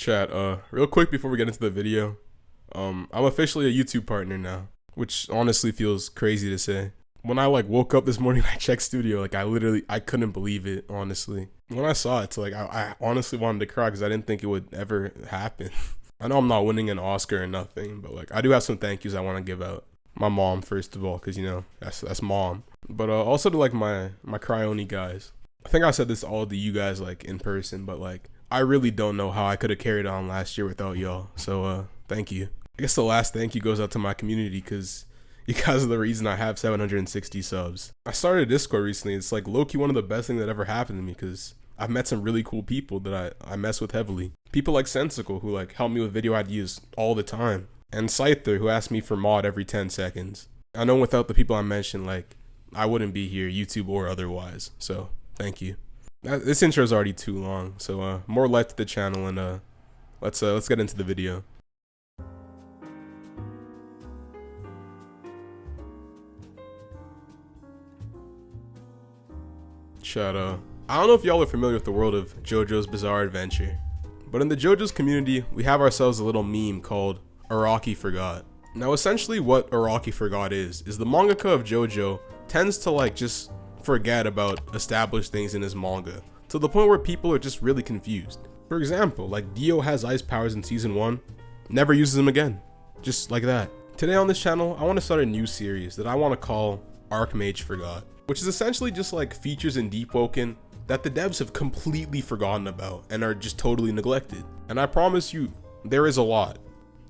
Chat, real quick before we get into the video, I'm officially a YouTube partner now, which honestly feels crazy to say. When I woke up this morning, I checked studio, I couldn't believe it, honestly. When I saw it, I honestly wanted to cry because I didn't think it would ever happen. I know I'm not winning an Oscar or nothing, but I do have some thank yous I want to give out. My mom, first of all, because that's mom. But also to my Cryoni guys. I think I said this all to you guys in person, but I really don't know how I could have carried on last year without y'all. So thank you. I guess the last thank you goes out to my community because you guys are the reason I have 760 subs. I started a Discord recently. It's low-key one of the best things that ever happened to me because I've met some really cool people that I mess with heavily. People like Sensical who help me with video ideas all the time. And Scyther who asks me for mod every 10 seconds. I know without the people I mentioned, I wouldn't be here, YouTube or otherwise. So thank you. This intro is already too long, so more light to the channel, and let's get into the video. Chat, I don't know if y'all are familiar with the world of JoJo's Bizarre Adventure, but in the JoJo's community, we have ourselves a little meme called Araki Forgot. Now, essentially what Araki Forgot is the mangaka of JoJo tends to just forget about established things in his manga, to the point where people are just really confused. For example, Dio has ice powers in season 1, never uses them again, just like that. Today on this channel, I want to start a new series that I want to call Archmage Forgot, which is essentially just features in Deepwoken that the devs have completely forgotten about and are just totally neglected. And I promise you, there is a lot.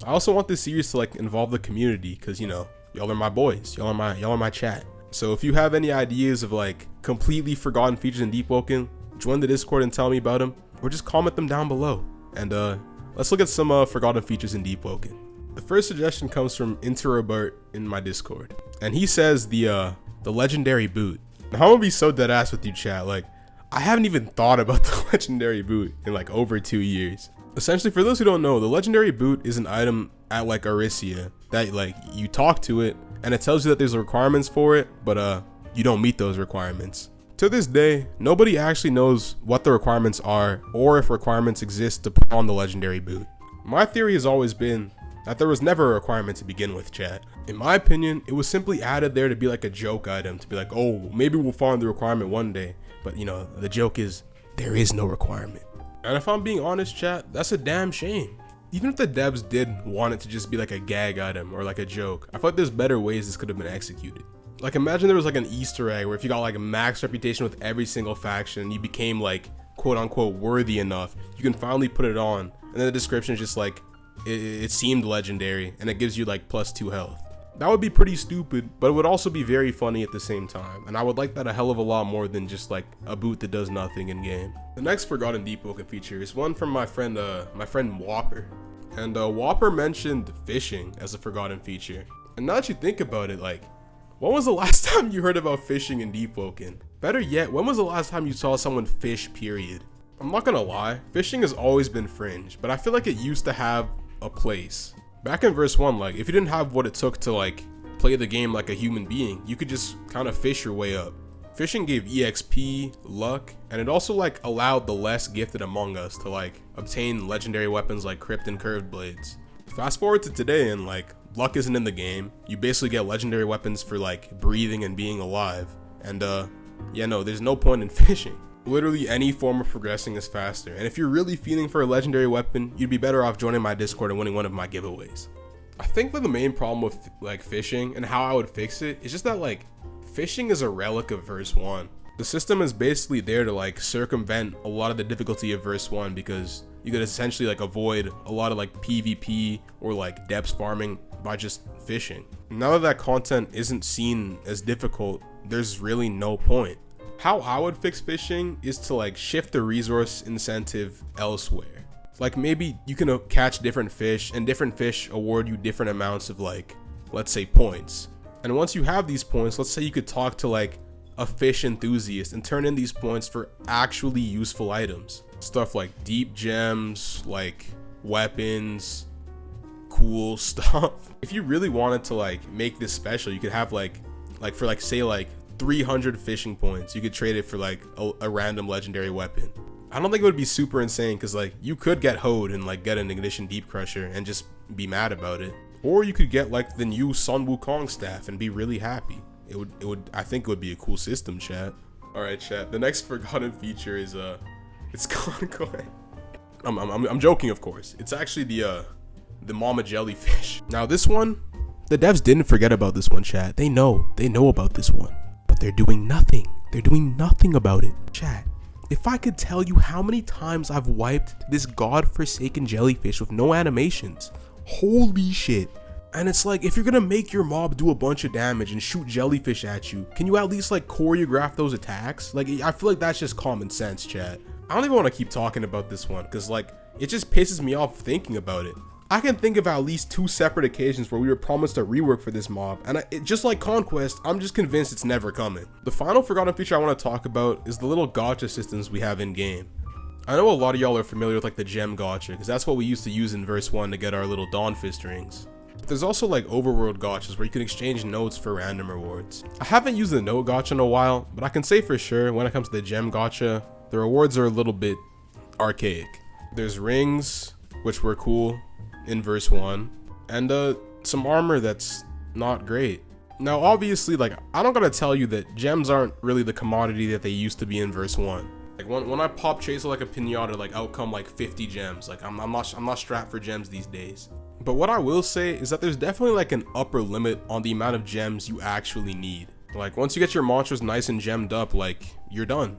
I also want this series to involve the community, because y'all are my boys, y'all are my chat. So if you have any ideas of completely forgotten features in Deepwoken, join the Discord and tell me about them, or just comment them down below. And let's look at some forgotten features in Deepwoken. The first suggestion comes from Interrobert in my Discord, and he says the legendary boot. Now I'm gonna be so dead ass with you, chat. I haven't even thought about the legendary boot in over 2 years. Essentially, for those who don't know, the legendary boot is an item at Arisia that you talk to it and it tells you that there's requirements for it, but you don't meet those requirements. To this day, nobody actually knows what the requirements are or if requirements exist to put on the legendary boot. My theory has always been that there was never a requirement to begin with, chat. In my opinion, it was simply added there to be a joke item, to be oh, maybe we'll find the requirement one day, but the joke is there is no requirement. And if I'm being honest, chat, that's a damn shame. Even if the devs did want it to just be a gag item or a joke, I thought there's better ways this could have been executed. Imagine there was an Easter egg where if you got max reputation with every single faction and you became quote unquote worthy enough, you can finally put it on, and then the description is just it seemed legendary and it gives you +2 health. That would be pretty stupid, but it would also be very funny at the same time, and I would like that a hell of a lot more than just a boot that does nothing in game. The next forgotten Deepwoken feature is one from my friend Whopper, and Whopper mentioned fishing as a forgotten feature. And now that you think about it, when was the last time you heard about fishing in Deepwoken? Better yet, when was the last time you saw someone fish, period? I'm not gonna lie, fishing has always been fringe, but I feel it used to have a place. Back in verse 1, if you didn't have what it took to play the game like a human being, you could just kind of fish your way up. Fishing gave EXP, luck, and it also allowed the less gifted among us to obtain legendary weapons like Crypt and Curved Blades. Fast forward to today and luck isn't in the game. You basically get legendary weapons for breathing and being alive. And yeah, no, there's no point in fishing. Literally any form of progressing is faster, and if you're really feeling for a legendary weapon, you'd be better off joining my Discord and winning one of my giveaways. I think that the main problem with fishing and how I would fix it is just that fishing is a relic of verse 1. The system is basically there to circumvent a lot of the difficulty of verse 1 because you could essentially avoid a lot of PvP or depths farming by just fishing. Now that content isn't seen as difficult, there's really no point. How I would fix fishing is to shift the resource incentive elsewhere. Maybe you can catch different fish and different fish award you different amounts of let's say points. And once you have these points, let's say you could talk to a fish enthusiast and turn in these points for actually useful items. Stuff like deep gems, weapons, cool stuff. If you really wanted to make this special, you could have for say 300 fishing points, you could trade it for a random legendary weapon. I don't think it would be super insane because like you could get hoed and like get an Ignition Deep Crusher and just be mad about it. Or you could get like the new Sun Wukong staff and be really happy. I think it would be a cool system, chat. Alright, chat. The next forgotten feature is it's Conquest. I'm joking, of course. It's actually the Mama Jellyfish. Now this one, the devs didn't forget about this one, chat. They know about this one, but they're doing nothing. They're doing nothing about it, chat. If I could tell you how many times I've wiped this godforsaken jellyfish with no animations, holy shit. And it's like, if you're gonna make your mob do a bunch of damage and shoot jellyfish at you, can you at least like choreograph those attacks? Like, I feel like that's just common sense, chat. I don't even want to keep talking about this one because like it just pisses me off thinking about it. I can think of at least 2 separate occasions where we were promised a rework for this mob, and just like Conquest, I'm just convinced it's never coming. The final forgotten feature I want to talk about is the little gacha systems we have in game. I know a lot of y'all are familiar with like the gem gacha because that's what we used to use in verse 1 to get our little Dawn Fist rings. There's also like overworld gachas where you can exchange nodes for random rewards. I haven't used the node gacha in a while, but I can say for sure when it comes to the gem gacha, the rewards are a little bit archaic. There's rings, which were cool in verse 1, and some armor that's not great. Now obviously, like, I don't gotta tell you that gems aren't really the commodity that they used to be in verse 1. Like when I pop Chaser like a pinata, like out come like 50 gems. Like I'm not strapped for gems these days. But what I will say is that there's definitely like an upper limit on the amount of gems you actually need. Like once you get your monsters nice and gemmed up, like you're done.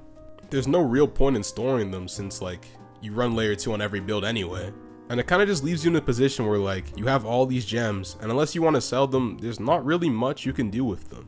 There's no real point in storing them since like you run layer 2 on every build anyway. And it kind of just leaves you in a position where like you have all these gems, and unless you want to sell them, there's not really much you can do with them.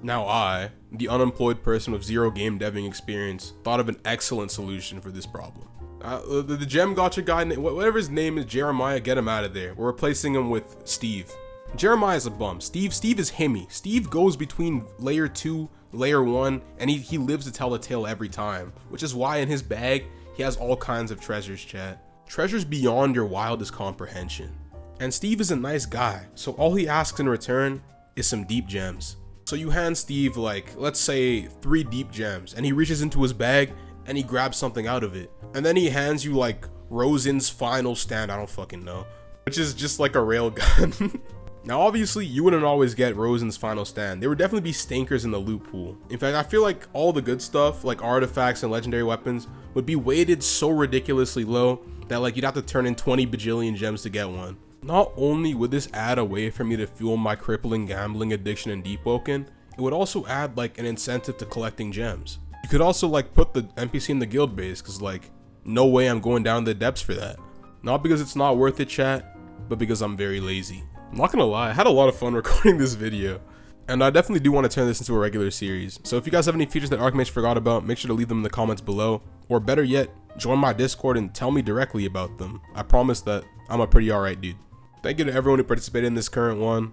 Now I, the unemployed person with 0 game deving experience, thought of an excellent solution for this problem. The gem gacha guy, whatever his name is, Jeremiah, get him out of there. We're replacing him with Steve. Jeremiah's a bum. Steve is Himmy. Steve goes between layer 2, layer 1, and he lives to tell a tale every time, which is why in his bag he has all kinds of treasures, chat. Treasures beyond your wildest comprehension. And Steve is a nice guy, so all he asks in return is some deep gems. So you hand Steve like, let's say 3 deep gems, and he reaches into his bag and he grabs something out of it. And then he hands you like Rosen's final stand, I don't fucking know, which is just like a railgun. Now obviously you wouldn't always get Rosen's final stand. There would definitely be stinkers in the loot pool. In fact, I feel like all the good stuff like artifacts and legendary weapons would be weighted so ridiculously low that like you'd have to turn in 20 bajillion gems to get one. Not only would this add a way for me to fuel my crippling gambling addiction in Deepwoken, it would also add like an incentive to collecting gems. You could also like put the NPC in the guild base, cause like no way I'm going down the depths for that. Not because it's not worth it, chat, but because I'm very lazy. I'm not gonna lie, I had a lot of fun recording this video, and I definitely do want to turn this into a regular series. So if you guys have any features that Archmage forgot about, make sure to leave them in the comments below, or better yet, join my Discord and tell me directly about them. I promise that I'm a pretty alright dude. Thank you to everyone who participated in this current one.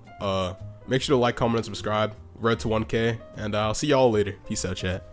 Make sure to like, comment, and subscribe. Road to 1K, and I'll see y'all later. Peace out, chat.